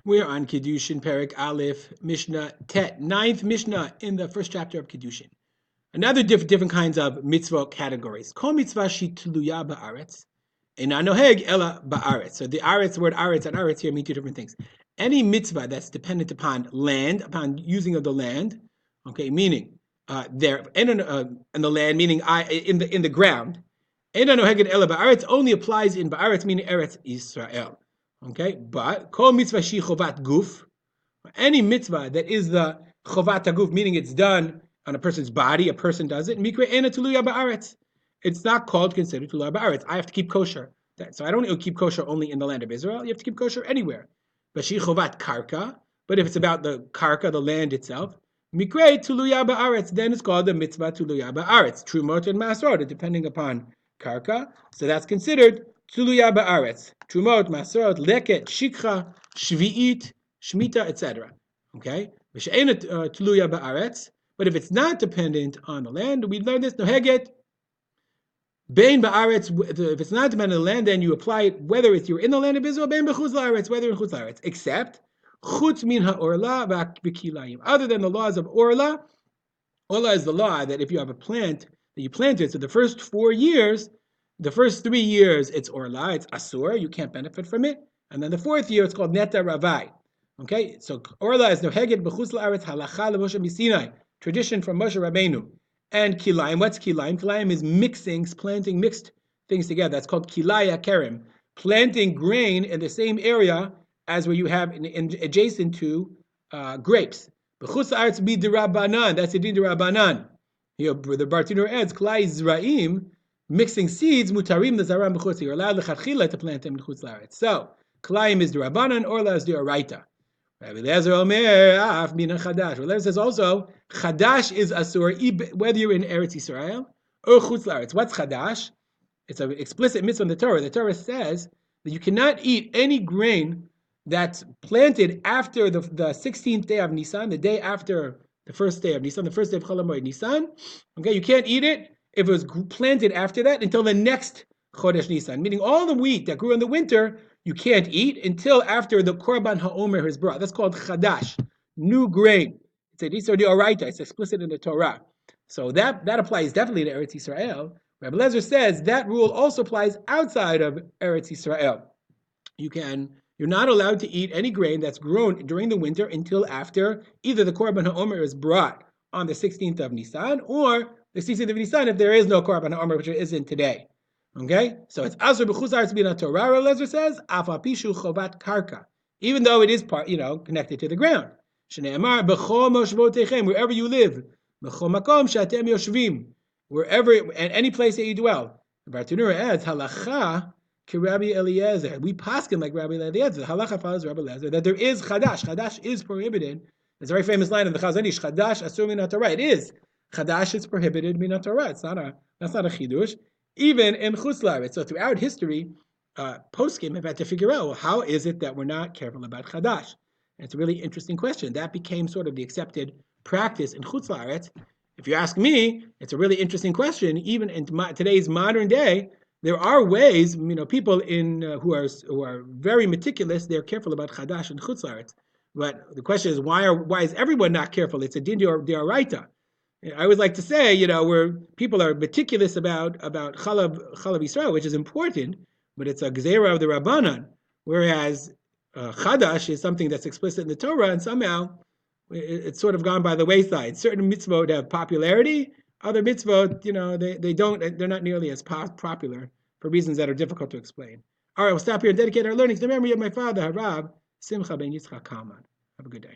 We're on Kiddushin, Perek Aleph, Mishnah Tet, ninth Mishnah in the first chapter of Kiddushin. Another different kinds of mitzvot categories. Kol mitzvah shitluya ba'aretz, ena noheg ela ba'aretz. So the aretz, word aretz and aretz here mean two different things. Any mitzvah that's dependent upon land, upon using of the land, okay, meaning there in the land, meaning in the ground. Ena noheg ela ba'aretz only applies in ba'aretz, meaning Eretz Israel. Okay, but kol mitzvah shi chovat guf, any mitzvah that is the chovat guf, meaning it's done on a person's body, a person does it. Mikra ena tuluya ba'aretz. It's not considered tuluya ba'aretz. I have to keep kosher. So I don't keep kosher only in the land of Israel. You have to keep kosher anywhere. But shi chovat karka. But if it's about the karka, the land itself, mikra tuluya ba'aretz, then it's called the mitzvah tuluya ba'aretz. Trumot and masrot, depending upon karka. So that's considered tuluya ba'aretz. Trumot, masrot, leket, shikha, shvi'it, shmita, etc. Okay? Tuluya ba'aretz. But if it's not dependent on the land, we learn this, noheget, bein ba'aretz, if it's not dependent on the land, then you apply it whether it's you're in the land of Israel, bein b'chutz la'aretz, whether in chutz la'aretz, except chutz min ha'orla v'kilayim. Other than the laws of orla, orla is the law that if you have a plant that you planted, so the first 4 years, the first 3 years, it's orla, it's asur, you can't benefit from it. And then the 4th year, it's called neta ravai. Okay, so orla is noheget b'chutz la'aretz halacha l'Moshe misinai, tradition from Moshe Rabbeinu. And kilayim, what's kilayim? Kilayim is mixing, planting mixed things together. That's called kilaya kerem, planting grain in the same area as where you have adjacent to grapes. B'chutz la'aretz b'dirabanan, that's a din dirabanan. Here, the Bartiner adds, Klai Zraim, mixing seeds, mutarim the zaram b'chutz. You're allowed l'chadchila to plant them in chutz la'aretz. So, Klayim is d'Rabanan, Orla is d'Oraita. Rabbi Eliezer Omer, Af mina Chadash. Rabbi Eliezer says also, Chadash is Asur, whether you're in Eretz Yisrael or chutz la'aretz. What's Chadash? It's an explicit mitzvah in the Torah. The Torah says that you cannot eat any grain that's planted after the 16th day of Nisan, the day after the first day of Nisan, the first day of Chol HaMoed Nisan. Okay, you can't eat it if it was planted after that until the next Chodesh Nisan, meaning all the wheat that grew in the winter, you can't eat until after the Korban HaOmer is brought. That's called Chadash, new grain. It's a Yisrael D'Oraita, it's explicit in the Torah. So that applies definitely to Eretz Yisrael. Rabbi Eliezer says that rule also applies outside of Eretz Yisrael. You're not allowed to eat any grain that's grown during the winter until after either the Korban HaOmer is brought on the 16th of Nisan or the 16th of Nisan if there is no Korban HaOmer, which there isn't today. Okay, so it's Asur b'chutz la'aretz b'na Torah. Eliezer says afapishu chovat karka, even though it is part, connected to the ground. Shneimar b'chol moshvotechem, wherever you live, b'chol makom she'atem yoshvim, wherever and any place that you dwell. The Bartanura adds halacha k'Rabbi Eliezer. We paskin like Rabbi Eliezer. Halacha follows Rabbi Eliezer that there is chadash. Chadash is prohibited. There's a very famous line in the Chazon Ish, chadash asur min Torah. It is chadash is prohibited min Torah. That's not a chidush. Even in chutz la'aretz. So throughout history, poskim have had to figure out, well, how is it that we're not careful about chadash? And it's a really interesting question. That became sort of the accepted practice in chutz la'aretz. If you ask me, it's a really interesting question. Even in today's modern day, there are ways, people who are very meticulous. They're careful about chadash and chutz la'aretz. But the question is, why is everyone not careful? It's a din d'oraita. I always like to say, where people are meticulous about chalav Yisrael, which is important, but it's a gzeira of the Rabbanan, whereas chadash is something that's explicit in the Torah, and somehow it's sort of gone by the wayside. Certain mitzvot have popularity, other mitzvot, they don't, they're not nearly as popular for reasons that are difficult to explain. All right, we'll stop here and dedicate our learning to the memory of my father, Harav Simcha ben Yitzchak Kalman. Have a good day.